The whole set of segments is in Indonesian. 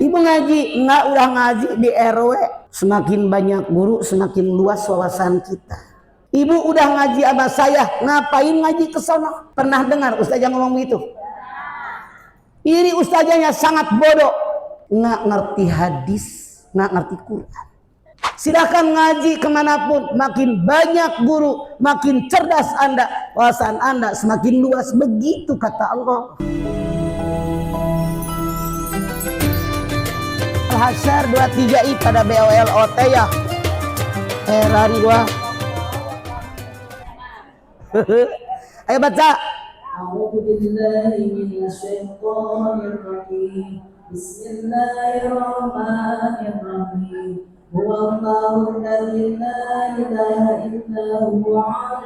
Ibu ngaji, enggak udah ngaji di RW. Semakin banyak guru, semakin luas wawasan kita. Ibu udah ngaji sama saya, ngapain ngaji ke sono? Pernah dengar ustazah ngomong begitu? Iri ustazahnya sangat bodoh, nggak ngerti hadis, nggak ngerti Quran. Silahkan ngaji kemanapun, makin banyak guru, makin cerdas Anda, wawasan Anda semakin luas. Begitu kata Allah. Al-Hasyr 23i pada BOLOT ya. Heran gua. Ayo baca. Bismillahirrahmanirrahim. Huwallahu alladzi la ilaha illa huwa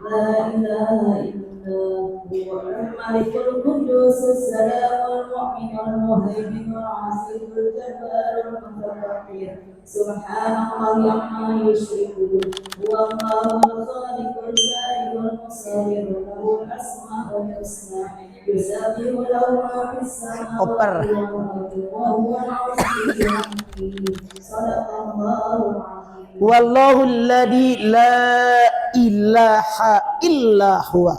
la ilaha illa huwal malikul quddus salamul mu'minul muhaiminul azizul jabbarul mutakabbir. Subhanallahi amma yusyrikun. Huwallahul khaliqul bari'ul musawwir lahul asmaul husna. Yusabbihu lahu ma fis samawati wal ardi wa huwal 'azizul hakim. Shadaqallahul 'azim. Wallahu alladzi la ilaha illa huwa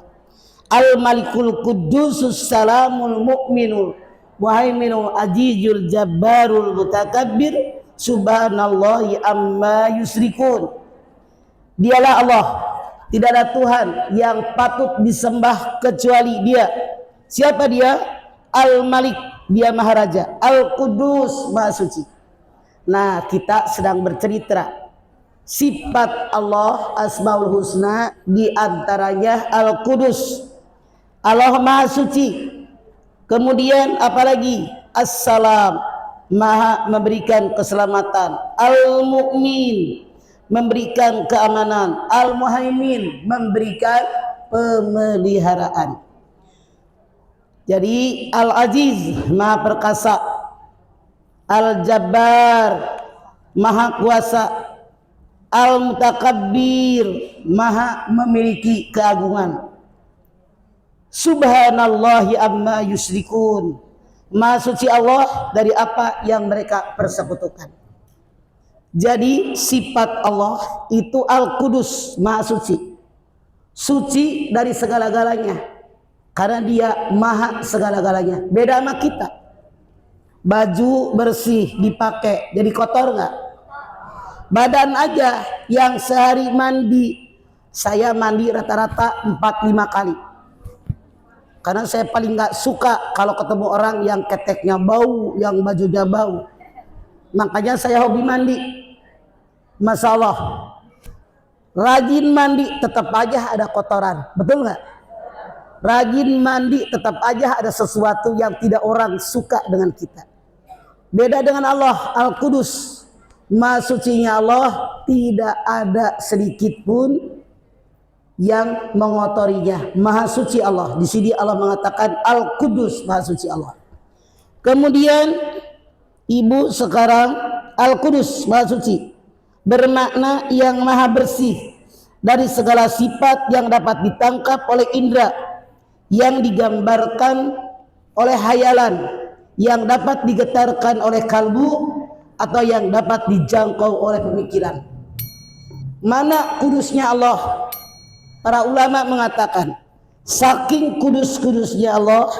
al-malikul qudusus salamul mu'minul muhaiminul azizul jabbarul mutakabbir. Subhanallahi amma yusrikun. Dialah Allah, tidak ada Tuhan yang patut disembah kecuali Dia. Siapa Dia? Al-Malik, Dia Maharaja. Al-Qudus, Maha Suci. Nah, kita sedang bercerita sifat Allah Asmaul Husna, di antaranya Al-Qudus, Allah Maha Suci. Kemudian apalagi? As-Salam, Maha memberikan keselamatan. Al-Mu'min, memberikan keamanan. Al-Muhaimin, memberikan pemeliharaan. Jadi Al-Aziz, Maha Perkasa. Al-Jabbar, Maha Kuasa. Al-Mutakabbir, Maha memiliki keagungan. Subhanallahi amma yusyrikun. Maha suci Allah dari apa yang mereka persekutukan. Jadi sifat Allah itu Al-Qudus, Maha Suci. Suci dari segala-galanya, karena Dia Maha segala-galanya. Beda sama kita. Baju bersih dipakai, jadi kotor nggak? Badan aja yang sehari mandi, saya mandi rata-rata 4-5 kali. Karena saya paling nggak suka kalau ketemu orang yang keteknya bau, yang bajunya bau. Makanya saya hobi mandi. Masya Allah, rajin mandi tetap aja ada kotoran, betul nggak? Rajin mandi tetap aja ada sesuatu yang tidak orang suka dengan kita. Beda dengan Allah Al-Qudus, Maha Sucinya Allah, tidak ada sedikit pun yang mengotorinya. Maha Suci Allah. Di sini Allah mengatakan Al-Qudus, Maha Suci Allah. Kemudian Ibu sekarang Al-Qudus, Maha Suci, bermakna yang maha bersih dari segala sifat yang dapat ditangkap oleh indera, yang digambarkan oleh hayalan, yang dapat digetarkan oleh kalbu, atau yang dapat dijangkau oleh pemikiran. Mana kudusnya Allah? Para ulama mengatakan saking kudus-kudusnya Allah,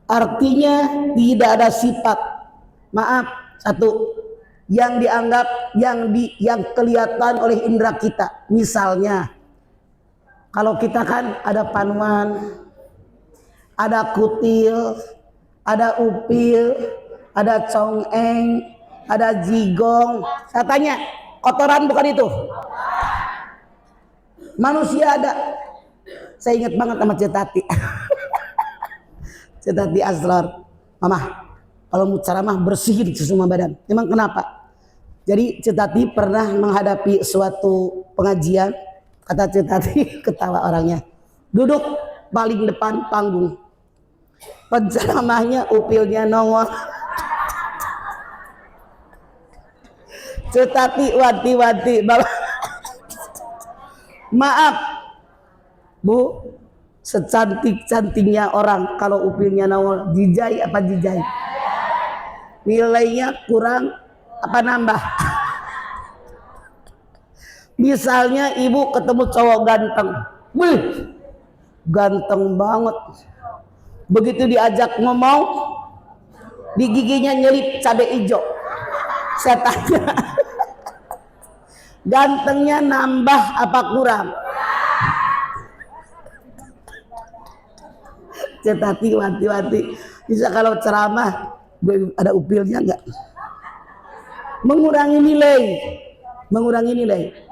artinya tidak ada sifat, maaf, satu, yang dianggap yang kelihatan oleh indera kita. Misalnya kalau kita kan ada panuan, ada kutil, ada upil, ada congeng, ada jigong. Saya tanya, kotoran bukan itu? Manusia ada. Saya ingat banget sama Cetati. Cetati Asrar, Mama, kalau mau ceramah bersihin semua badan. Emang kenapa? Jadi Cetati pernah menghadapi suatu pengajian. Kata Cetati, ketawa orangnya, duduk paling depan panggung. Penceramahnya upilnya nongol. Cetati wanti-wanti, maaf Bu, secantik-cantiknya orang kalau upilnya nongol, jijai apa jijai? nilainya kurang apa nambah. Misalnya ibu ketemu cowok ganteng, wih, ganteng banget. Begitu diajak ngomong, di giginya nyelip cabai hijau. Saya tanya, gantengnya nambah apa kurang? Cetati wanti-wanti. Bisa kalau ceramah ada upilnya enggak? Mengurangi nilai.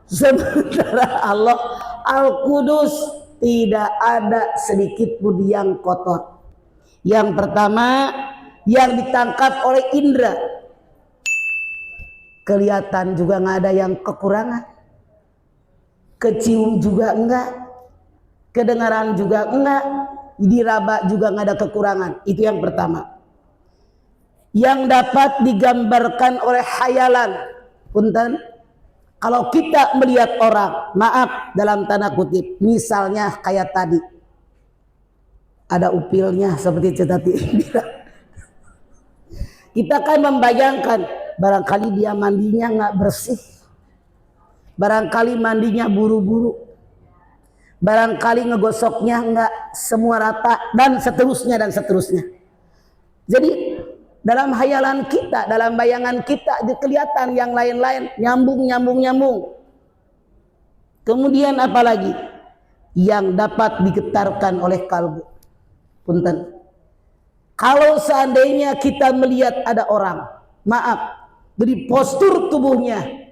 Sementara Allah Al-Qudus tidak ada sedikit pun yang kotor. Yang pertama, yang ditangkap oleh indera, kelihatan juga nggak ada yang kekurangan, kecium juga enggak, kedengaran juga enggak, diraba juga nggak ada kekurangan. Itu yang pertama. Yang dapat digambarkan oleh khayalan. Punten, kalau kita melihat orang, maaf dalam tanda kutip, misalnya kayak tadi, ada upilnya seperti Cetati bilang. Kita kan membayangkan, barangkali dia mandinya nggak bersih, barangkali mandinya buru-buru, barangkali ngegosoknya nggak semua rata, dan seterusnya. Jadi dalam hayalan kita, dalam bayangan kita kelihatan yang lain-lain nyambung. Kemudian apalagi yang dapat digetarkan oleh kalbu. Punten. Kalau seandainya kita melihat ada orang, maaf, dari postur tubuhnya,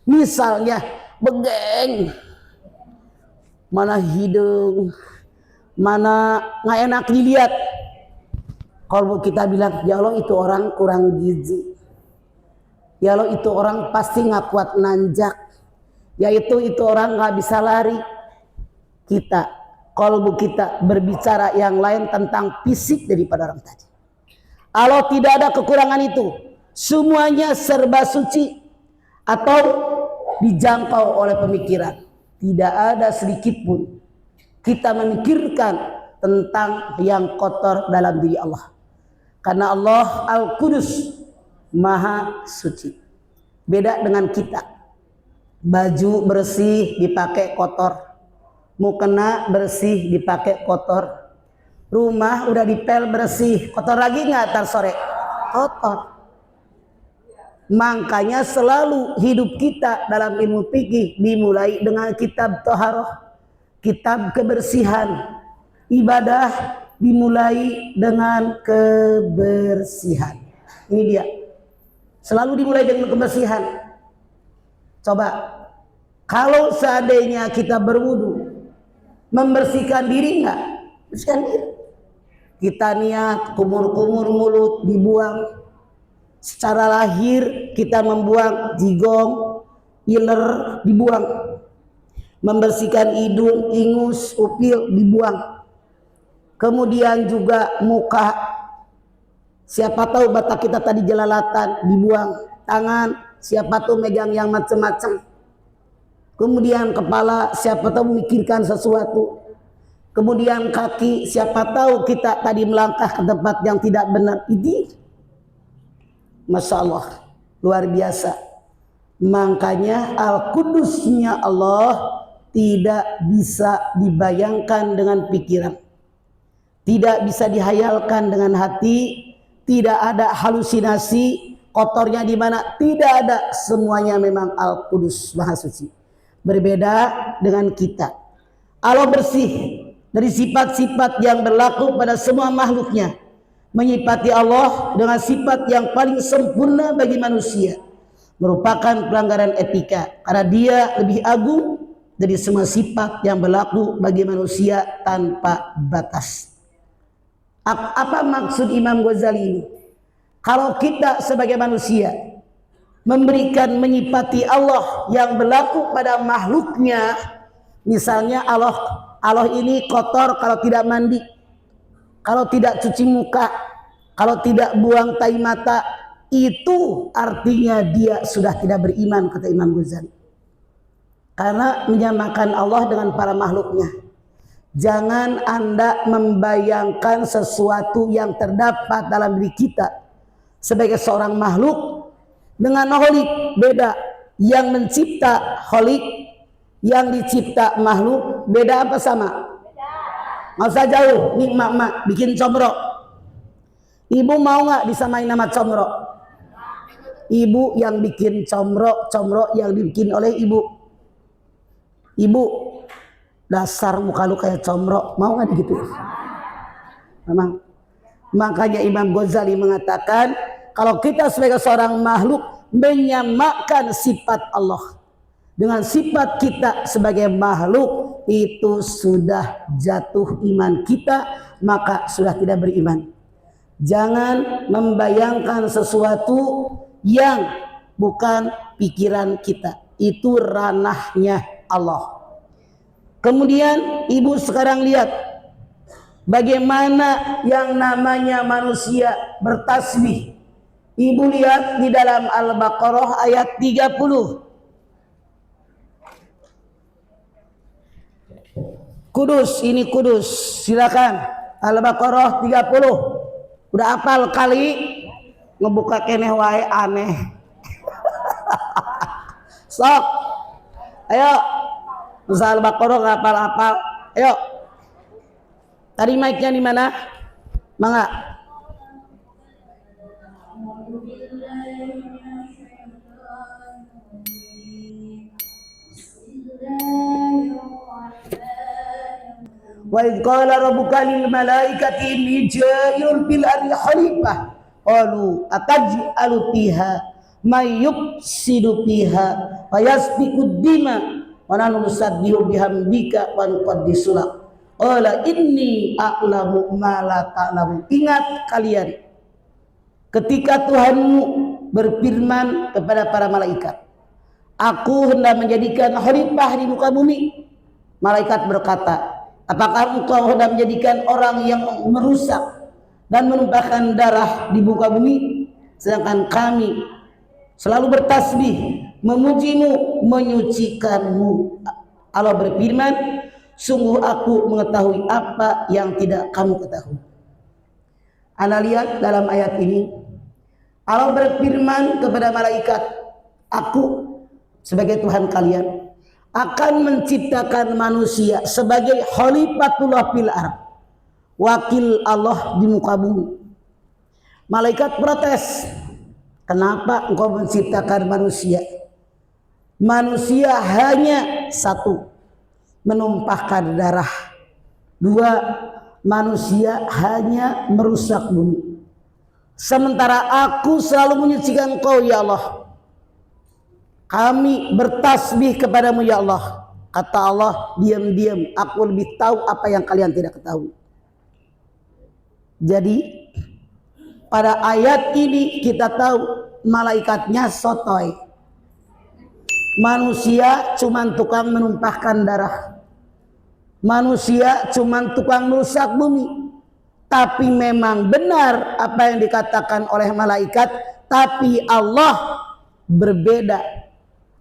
misalnya begeng, mana hidung, mana nggak enak dilihat. Kalau kita bilang, ya Allah itu orang kurang gizi, ya Allah itu orang pasti nggak kuat nanjak, yaitu itu orang nggak bisa lari. Kita, kalbu kita berbicara yang lain tentang fisik daripada orang tadi. Allah tidak ada kekurangan itu, semuanya serba suci atau dijangkau oleh pemikiran. Tidak ada sedikit pun kita memikirkan tentang yang kotor dalam diri Allah. Karena Allah Al-Qudus Maha Suci. Beda dengan kita. Baju bersih dipakai kotor, mukena bersih dipakai kotor, rumah udah dipel bersih, kotor lagi nggak tar sore? Kotor. Makanya selalu hidup kita dalam ilmu fikih dimulai dengan kitab Thaharah, kitab kebersihan. Ibadah dimulai dengan kebersihan. Ini dia. Selalu dimulai dengan kebersihan. Coba, kalau seandainya kita berwudu, membersihkan diri enggak? Bersihkan diri. Kita niat kumur-kumur mulut dibuang. Secara lahir kita membuang jigong, iler dibuang. Membersihkan hidung, ingus, upil dibuang. Kemudian juga muka, siapa tahu batak kita tadi jelalatan dibuang. Tangan, siapa tahu megang yang macam-macam. Kemudian kepala, siapa tahu memikirkan sesuatu. Kemudian kaki, siapa tahu kita tadi melangkah ke tempat yang tidak benar. Ini Masya Allah, luar biasa. Makanya Al-Qudusnya Allah tidak bisa dibayangkan dengan pikiran, tidak bisa dihayalkan dengan hati, tidak ada halusinasi, kotornya di mana, tidak ada, semuanya memang Al-Qudus Maha Suci. Berbeda dengan kita. Allah bersih dari sifat-sifat yang berlaku pada semua makhluknya. Menyifati Allah dengan sifat yang paling sempurna bagi manusia merupakan pelanggaran etika, karena dia lebih agung dari semua sifat yang berlaku bagi manusia tanpa batas. Apa maksud Imam Ghazali ini? Kalau kita sebagai manusia memberikan menyifati Allah yang berlaku pada makhluknya, misalnya Allah ini kotor kalau tidak mandi, kalau tidak cuci muka, kalau tidak buang tai mata, itu artinya dia sudah tidak beriman, kata Imam Ghazali. Karena menyamakan Allah dengan para makhluknya. Jangan Anda membayangkan sesuatu yang terdapat dalam diri kita sebagai seorang makhluk dengan Khalik beda. Yang mencipta Khalik, yang dicipta makhluk beda apa sama? Nggak usah jauh. Nih mak bikin comro. Ibu mau nggak disamain nama comro? Ibu yang bikin comro yang dibikin oleh ibu. Ibu, dasar muka lu kayak comro, mau nggak gitu? Memang. Makanya Imam Ghazali mengatakan, kalau kita sebagai seorang makhluk menyamakan sifat Allah dengan sifat kita sebagai makhluk, itu sudah jatuh iman kita, maka sudah tidak beriman. Jangan membayangkan sesuatu yang bukan pikiran kita. Itu ranahnya Allah. Kemudian ibu sekarang lihat bagaimana yang namanya manusia bertasbih. Ibu lihat di dalam Al-Baqarah ayat 30. Kudus, ini kudus. Silakan. Al-Baqarah 30. Udah hafal kali? Ngebuka keneh wae aneh. Sok. Ayo. Misal Al-Baqarah hafal-hafal. Ayo. Tadi mic-nya di mana? Mangga. Wa idh qala rabbuka lil malaikati inni ja'ilun fil ardi khalifah qalu ataj'alu fiha may yufsidu fiha wa yasfiku dima wa nahnu nusabbihu bihamdika wa nuqaddisu lak qala inni a'lamu ma la ta'lamun. Ingat kalian ketika Tuhanmu berfirman kepada para malaikat, aku hendak menjadikan khalifah di muka bumi. Malaikat berkata, apakah engkau hendak menjadikan orang yang merusak dan menumpahkan darah di muka bumi? Sedangkan kami selalu bertasbih, memujimu, menyucikanmu. Allah berfirman, sungguh aku mengetahui apa yang tidak kamu ketahui. Anda lihat dalam ayat ini, Allah berfirman kepada malaikat, aku sebagai Tuhan kalian akan menciptakan manusia sebagai khalifatullah fil ardh, wakil Allah di muka bumi. Malaikat protes, kenapa engkau menciptakan manusia? Manusia hanya satu, menumpahkan darah. Dua, manusia hanya merusak bumi. Sementara aku selalu menyucikan engkau ya Allah. Kami bertasbih kepadamu ya Allah. Kata Allah, diam-diam aku lebih tahu apa yang kalian tidak ketahui. Jadi pada ayat ini kita tahu malaikatnya sotoy. Manusia cuman tukang menumpahkan darah. Manusia cuman tukang merusak bumi. Tapi memang benar apa yang dikatakan oleh malaikat, tapi Allah berbeda.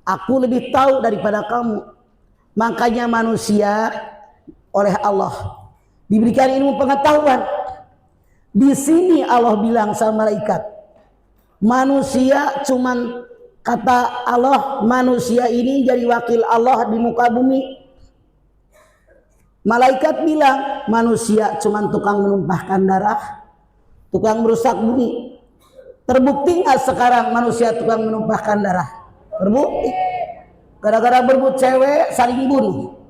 Aku lebih tahu daripada kamu. Makanya manusia oleh Allah diberikan ilmu pengetahuan. Di sini Allah bilang sama malaikat, manusia cuman, kata Allah, manusia ini jadi wakil Allah di muka bumi. Malaikat bilang manusia cuman tukang menumpahkan darah, tukang merusak bumi. Terbukti nggak sekarang manusia tukang menumpahkan darah? Terbukti. Gara-gara berebut cewek saling bunuh,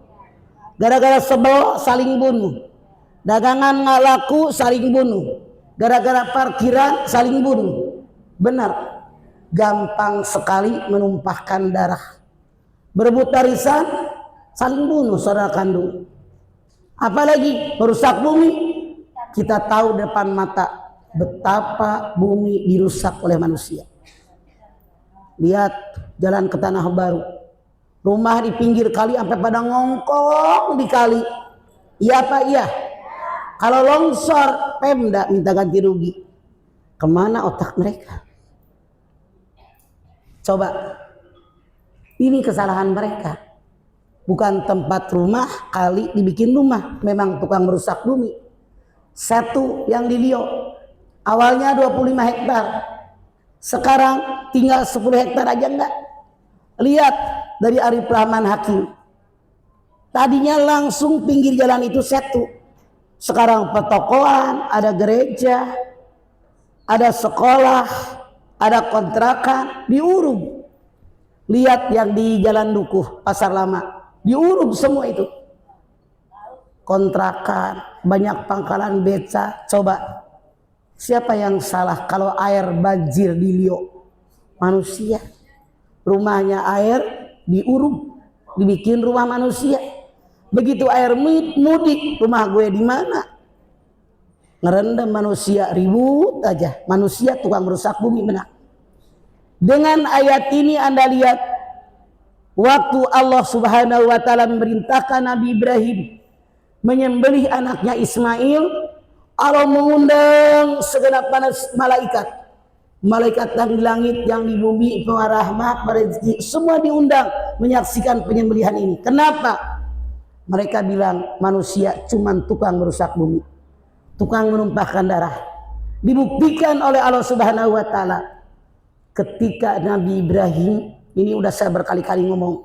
gara-gara sebel saling bunuh, dagangan nggak laku saling bunuh, gara-gara parkiran saling bunuh. Benar, gampang sekali menumpahkan darah. Berebut warisan saling bunuh saudara kandung. Apalagi merusak bumi. Kita tahu depan mata betapa bumi dirusak oleh manusia. Lihat jalan ke Tanah Baru, rumah di pinggir kali sampai pada ngongkong di kali. Iya Pak, iya. Kalau longsor, Pemda minta ganti rugi. Kemana otak mereka? Coba, ini kesalahan mereka. Bukan tempat rumah kali dibikin rumah, memang tukang merusak bumi. Satu yang di Rio, awalnya 25 hektar, Sekarang tinggal 10 hektar aja enggak. Lihat dari Arif Rahman Hakim. Tadinya langsung pinggir jalan itu satu. Sekarang pertokoan, ada gereja, ada sekolah, ada kontrakan, diurub. Lihat yang di Jalan Dukuh, Pasar Lama, diurub semua itu. Kontrakan, banyak pangkalan beca. Coba, siapa yang salah kalau air banjir di Lio? Manusia. Rumahnya air diurub, dibikin rumah manusia. Begitu air mudik, rumah gue di mana? Ngerendam manusia, ribut aja. Manusia tukang merusak bumi, benar. Dengan ayat ini Anda lihat waktu Allah Subhanahu wa taala memerintahkan Nabi Ibrahim menyembelih anaknya Ismail, Allah mengundang segenap malaikat. Malaikat yang di langit, yang di bumi, pewaris rahmat, rezeki, semua diundang menyaksikan penyembelihan ini. Kenapa? Mereka bilang manusia cuman tukang merusak bumi, tukang menumpahkan darah. Dibuktikan oleh Allah Subhanahu wa taala ketika Nabi Ibrahim, ini udah saya berkali-kali ngomong,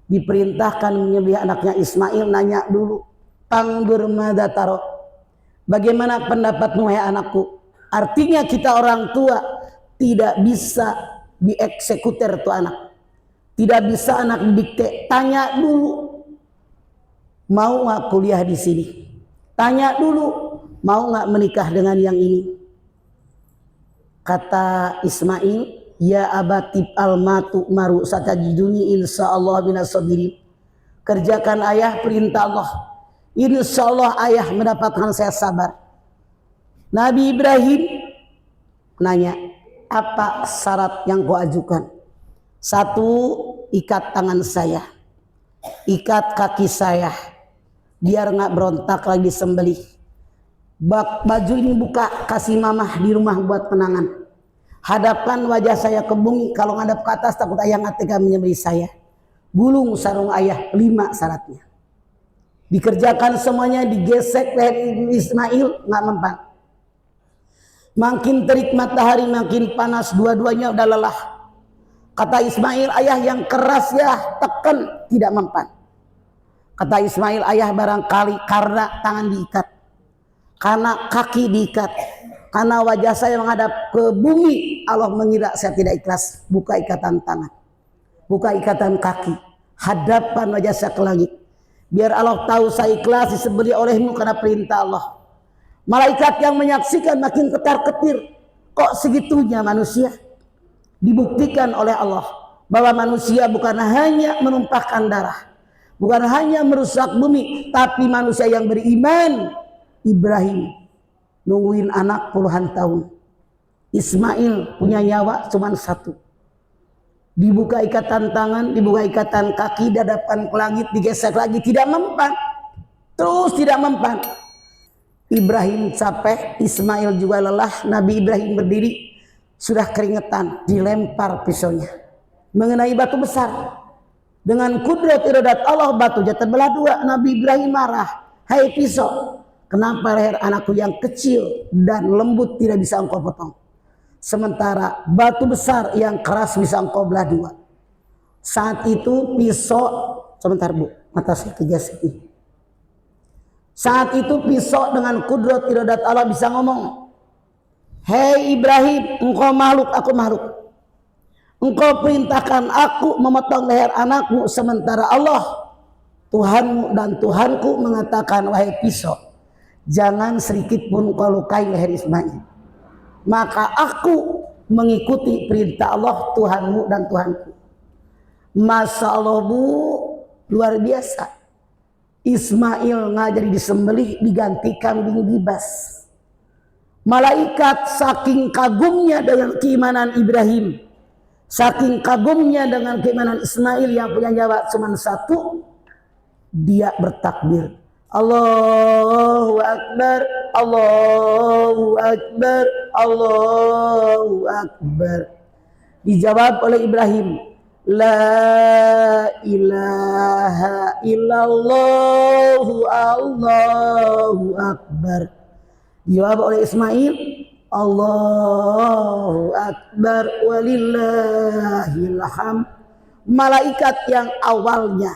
diperintahkan menyembelih anaknya Ismail, nanya dulu, "Panggur madataro?" Bagaimana pendapatmu wahai anakku? Artinya kita orang tua tidak bisa dieksekuter tuh anak. Tidak bisa anak didikte. Tanya dulu, mau nggak kuliah di sini? Tanya dulu, mau nggak menikah dengan yang ini? Kata Ismail, ya abatib almatu maru satajiduni insyaallah minasabirin. Kerjakan ayah perintah Allah. Insyaallah ayah mendapatkan saya sabar. Nabi Ibrahim nanya, apa syarat yang kau ajukan? Satu, ikat tangan saya, ikat kaki saya, biar nggak berontak lagi sembelih. Baju ini buka, kasih mamah di rumah buat penangan. Hadapkan wajah saya ke bumi, kalau ngadap ke atas takut ayah nggak tega menyembelih saya. Gulung sarung ayah, 5 syaratnya. Dikerjakan semuanya, digesek leher Ismail, nggak mempan. Makin terik matahari, makin panas, dua-duanya udah lelah. Kata Ismail, ayah yang keras ya, tekan, tidak mempan. Kata Ismail, ayah barangkali karena tangan diikat, karena kaki diikat, karena wajah saya menghadap ke bumi, Allah mengira saya tidak ikhlas. Buka ikatan tangan, buka ikatan kaki, hadapkan wajah saya ke langit, biar Allah tahu saya ikhlas disembelih olehmu karena perintah Allah. Malaikat yang menyaksikan makin ketar-ketir. Kok segitunya manusia? Dibuktikan oleh Allah bahwa manusia bukan hanya menumpahkan darah, bukan hanya merusak bumi, tapi manusia yang beriman. Ibrahim nungguin anak puluhan tahun. Ismail punya nyawa cuma 1. Dibuka ikatan tangan, dibuka ikatan kaki, dadapan ke langit, digesek lagi, tidak mempan. Terus tidak mempan. Ibrahim capek, Ismail juga lelah. Nabi Ibrahim berdiri, sudah keringetan, dilempar pisaunya mengenai batu besar. Dengan kudrat iradat Allah, batunya terbelah 2. Nabi Ibrahim marah, hai pisau, kenapa leher anakku yang kecil dan lembut tidak bisa engkau potong, sementara batu besar yang keras bisa engkau belah 2. Saat itu pisau, sebentar bu, mata saya kegesek nih. Saat itu pisau dengan kudrat iradat Allah bisa ngomong, hei Ibrahim, engkau makhluk, aku makhluk. Engkau perintahkan aku memotong leher anakmu, sementara Allah Tuhanmu dan Tuhanku mengatakan, wahai pisau, jangan sedikit pun kau lukai leher Ismail. Maka aku mengikuti perintah Allah Tuhanmu dan Tuhanku. Masya Allah bu, luar biasa. Ismail nggak jadi disembelih, diganti kambing gibas. Malaikat saking kagumnya dengan keimanan Ibrahim, saking kagumnya dengan keimanan Ismail yang punya nyawa cuma 1, dia bertakbir, Allahu Akbar, Allahu Akbar, Allahu Akbar. Dijawab oleh Ibrahim, la ilaha illallah, Allahu Akbar. Dijawab oleh Ismail, Allahu Akbar walillahilham. Malaikat yang awalnya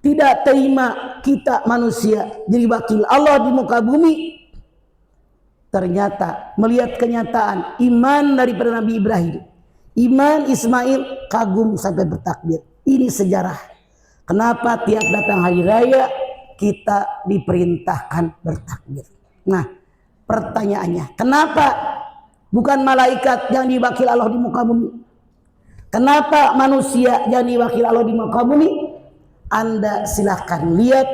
tidak terima kita manusia jadi wakil Allah di muka bumi, ternyata melihat kenyataan iman daripada Nabi Ibrahim, iman Ismail, kagum sampai bertakbir. Ini sejarah kenapa tiap datang hari raya kita diperintahkan bertakbir. Nah, pertanyaannya, kenapa bukan malaikat yang diwakil Allah di muka bumi? Kenapa manusia yang diwakil Allah di muka bumi? Anda silahkan lihat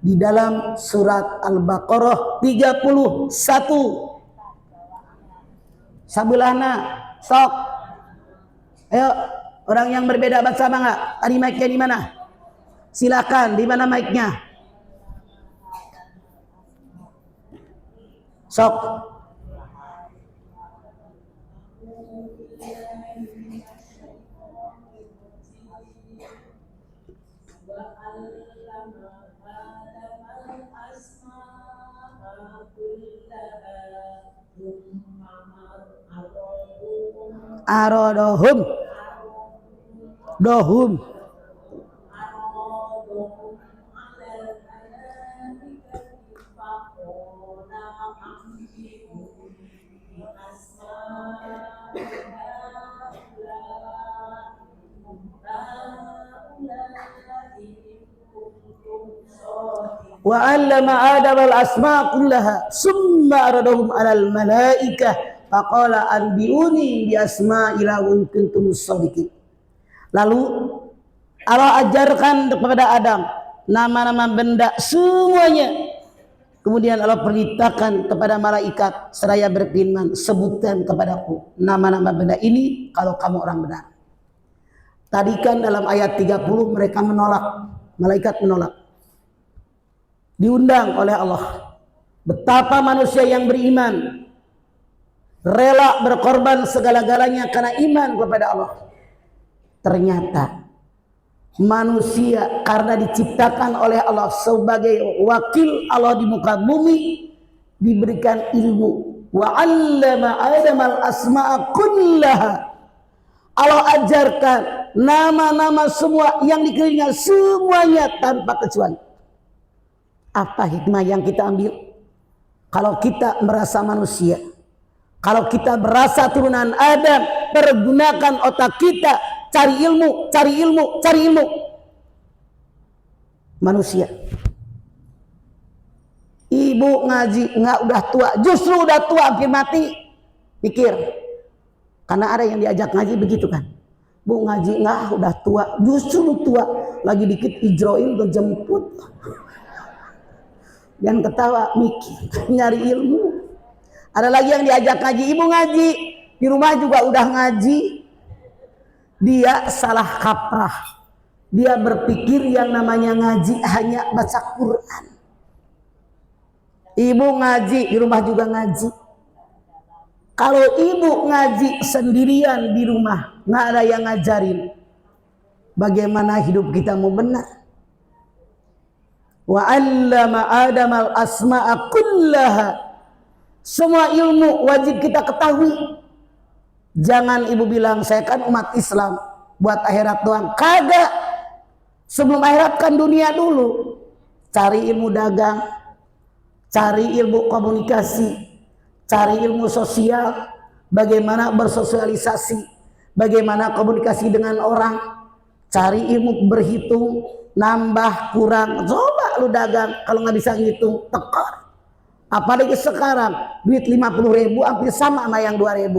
di dalam surat Al-Baqarah 31. Sabulana, sok. Ayo, orang yang berbeda bahasa enggak? Tadi mic-nya di mana? Silakan, di mana mic-nya? Sok. Arodohum dohum wa 'allama Adam al-asma' kullaha summa aradahum 'alal malaikah faqala anbi'uni bi asma'il in kuntum shadiqin. Lalu Allah ajarkan kepada Adam nama-nama benda semuanya. Kemudian Allah perintahkan kepada malaikat seraya berfirman, sebutkan kepadaku nama-nama benda ini kalau kamu orang benar. Tadi kan dalam ayat 30 mereka menolak, malaikat menolak. Diundang oleh Allah. Betapa manusia yang beriman rela berkorban segala-galanya karena iman kepada Allah. Ternyata manusia karena diciptakan oleh Allah sebagai wakil Allah di muka bumi diberikan ilmu. Wa 'allama Adam al-asma'a kullaha. Allah ajarkan nama-nama semua yang dikelilingi semuanya tanpa kecuali. Apa hikmah yang kita ambil? Kalau kita merasa manusia, kalau kita merasa turunan Adam, pergunakan otak kita, cari ilmu, cari ilmu, cari ilmu. Manusia. Ibu ngaji nggak udah tua, justru udah tua hampir mati. Pikir, karena ada yang diajak ngaji begitu kan. Bu ngaji nggak udah tua, justru tua, lagi dikit Ijroil udah jemput. Yang ketawa mikir nyari ilmu. Ada lagi yang diajak ngaji, ibu ngaji di rumah juga udah ngaji, dia salah kaprah. Dia berpikir yang namanya ngaji hanya baca Quran. Ibu ngaji di rumah juga ngaji. Kalau ibu ngaji sendirian di rumah nggak ada yang ngajarin, bagaimana hidup kita mau benar? Wa 'allama Adam al-asma'a kullaha. Semua ilmu wajib kita ketahui. Jangan ibu bilang saya kan umat Islam buat akhirat doang. Kagak. Sebelum akhirat kan dunia dulu. Cari ilmu dagang, cari ilmu komunikasi, cari ilmu sosial, bagaimana bersosialisasi, bagaimana komunikasi dengan orang, cari ilmu berhitung, nambah kurang. Coba lu dagang, kalau nggak bisa ngitung tekor. Apalagi sekarang duit 50.000 hampir sama sama yang 2.000.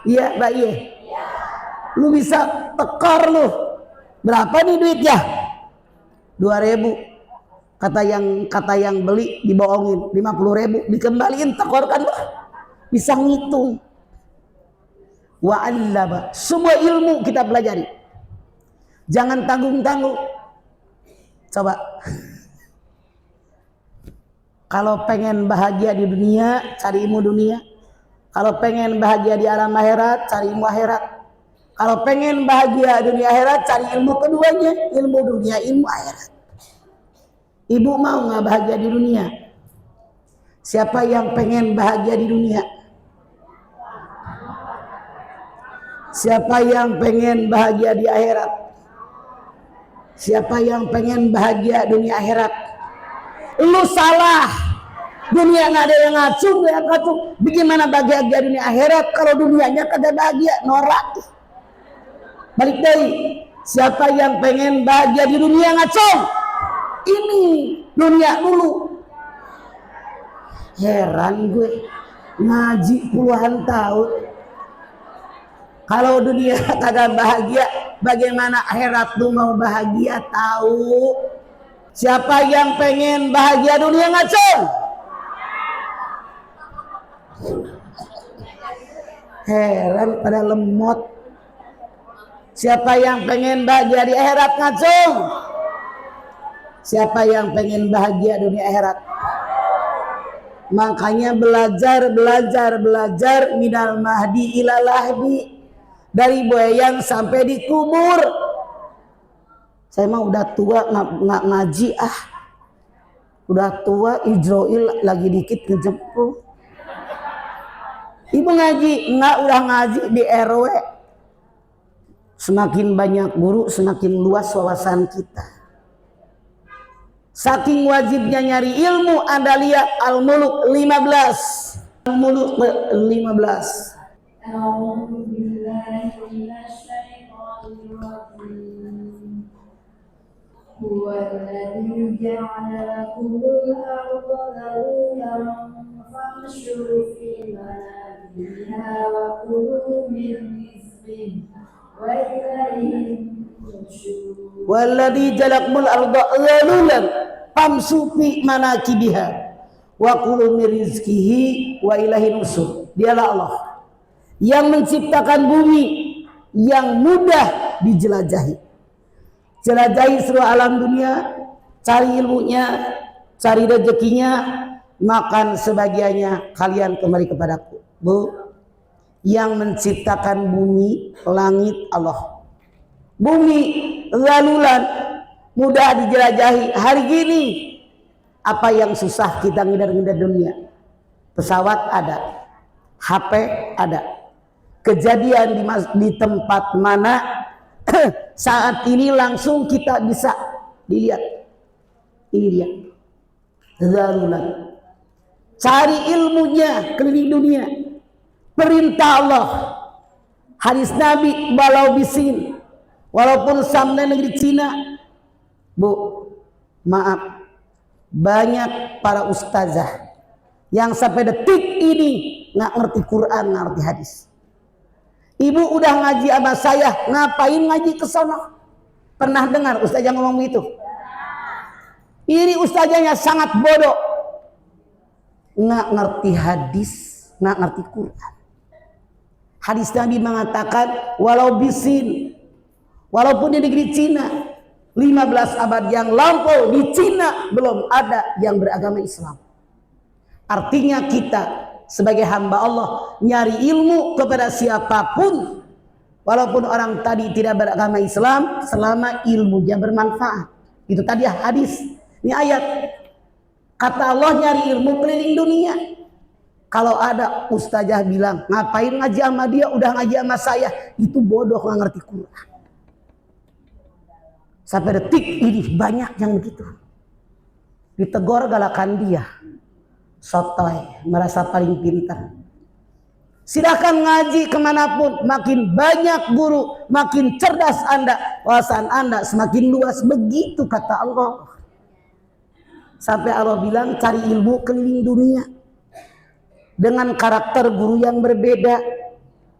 Iya, Mbak Iye. Lu bisa tekor lu. Berapa nih duitnya? 2.000. Kata yang beli dibohongin 50.000, dikembaliin tekor kan lu. Bisa ngitung. Wa 'allama. Semua ilmu kita pelajari. Jangan tanggung-tanggung. Coba. Kalau pengen bahagia di dunia, cari ilmu dunia. Kalau pengen bahagia di alam akhirat, cari ilmu akhirat. Kalau pengen bahagia dunia akhirat, cari ilmu keduanya, ilmu dunia, ilmu akhirat. Ibu mau nggak bahagia di dunia? Siapa yang pengen bahagia di dunia? Siapa yang pengen bahagia di akhirat? Siapa yang pengen bahagia dunia akhirat? Lu salah. Dunia nggak ada yang ngacung, yang ngacung. Bagaimana bahagia dunia akhirat kalau dunianya kagak bahagia? Norak. Balik dari siapa yang pengen bahagia di dunia ngacung? Ini dunia dulu. Heran gue, ngaji puluhan tahun. Kalau dunia kagak bahagia, bagaimana akhirat lu mau bahagia? Tahu? Siapa yang pengen bahagia dunia ngacung? Heran pada lemot. Siapa yang pengen bahagia di akhirat ngacung? Siapa yang pengen bahagia dunia akhirat? Makanya belajar minal mahdi ilal lahdi, dari boyang sampai di kubur. Saya mah udah tua nggak ngaji ah. Udah tua, Ijroil lagi dikit ngejemput. Ibu ngaji, enggak, udah ngaji di RW. Semakin banyak guru, semakin luas wawasan kita. Saking wajibnya nyari ilmu, Anda lihat Al-Muluk 15. Al-Muluk 15. أعوذ بالله من الشيطان الرجيم هو الذي جعل لكم الأرض ذلولا فامشوا في مناكبها وكلوا من رزقه وإليه النشور والذي جعل لكم الأرض ذلولا فامشوا في مناكبها وكلوا من رزقه وإليه النشور. Dialah Allah yang menciptakan bumi yang mudah dijelajahi. Jelajahi seluruh alam dunia, cari ilmunya, cari rezekinya, makan sebagiannya, kalian kembali kepadaku. Bu, yang menciptakan bumi, langit Allah. Bumi lalulan, mudah dijelajahi. Hari gini, apa yang susah kita ngidar-ngidar dunia? Pesawat ada, HP ada. Kejadian di tempat mana saat ini langsung kita bisa dilihat. Ini dia zarulan. Cari ilmunya keliling dunia. Perintah Allah, hadis Nabi, balau bisin. Walaupun sampai negeri Cina, Bu, maaf, banyak para ustazah yang sampai detik ini nggak ngerti Quran, nggak ngerti hadis. Ibu udah ngaji sama saya, ngapain ngaji ke sana? Pernah dengar ustazah ngomong begitu? Ini ustazahnya sangat bodoh, nggak ngerti hadis, nggak ngerti Quran. Hadis Nabi mengatakan walau bisin, walaupun di negeri Cina 15 abad yang lampau, di Cina belum ada yang beragama Islam. Artinya kita sebagai hamba Allah nyari ilmu kepada siapapun, walaupun orang tadi tidak beragama Islam, selama ilmunya bermanfaat. Itu tadi hadis. Ini ayat. Kata Allah nyari ilmu keliling dunia. Kalau ada ustazah bilang ngapain ngaji sama dia, udah ngaji sama saya, itu bodoh, nggak ngerti Quran. Sampai detik ini banyak yang begitu. Ditegur galakan dia. Sotoy, merasa paling pintar. Silahkan ngaji kemanapun, makin banyak guru, makin cerdas Anda, wawasan Anda semakin luas. Begitu kata Allah. Sampai Allah bilang cari ilmu keliling dunia. Dengan karakter guru yang berbeda,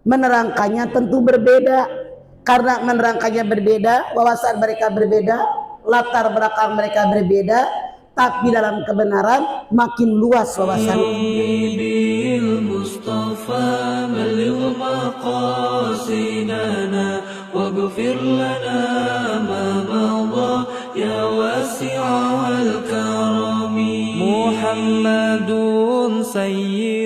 menerangkannya tentu berbeda. Karena menerangkannya berbeda, wawasan mereka berbeda, latar belakang mereka berbeda, tapi dalam kebenaran makin luas wawasan. Muhammadun sayyid